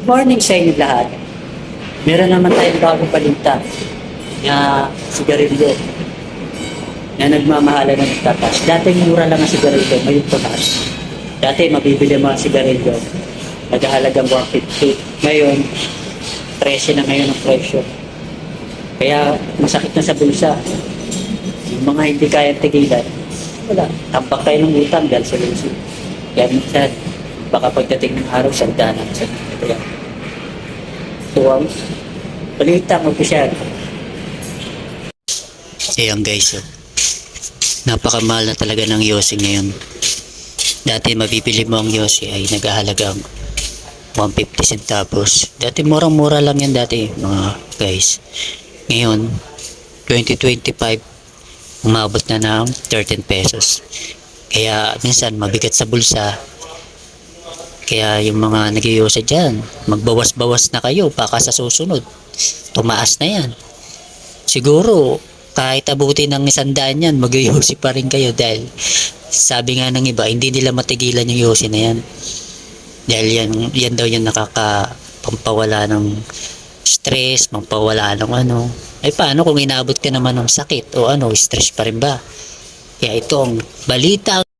morning sa inyo lahat. Meron naman tayong bagong balita na sigarilyo na nagmamahala na nagtataas. Dati mura lang ang sigarilyo, ngayon tumaas. Dati mabibili mo ang sigarilyo, naghahalagang 150. Ngayon, 13 na ngayon ang presyo. Kaya masakit na sa bulsa. Yung mga hindi kayang tigilan, wala. Tambak kayo ng utang dahil sa lusi. Kaya minsan, baka pagdating ng araw, sandaan ang sa kaya. So, balitang opisyal. Ayan guys, napakamahal na talaga ng yosi ngayon. Dati mabibili mo ang yosi ay naghahalagang 150 centavos. Dati murang-mura lang yan dati mga guys. Ngayon, 2025, umabot na ng 13 pesos. Kaya minsan mabigat sa bulsa. Kaya yung mga nag-iyosa dyan, magbawas-bawas na kayo baka sa susunod. Tumaas na yan. Siguro, kahit abuti ng 100 yan, mag-yosi pa rin kayo dahil sabi nga ng iba, hindi nila matigilan yung yosi na yan. Dahil yan daw yung nakakapampawala ng stress, pampawala ng ano. Ay paano kung inaabot ka naman ng sakit o ano, stress pa rin ba? Kaya ito ang balita.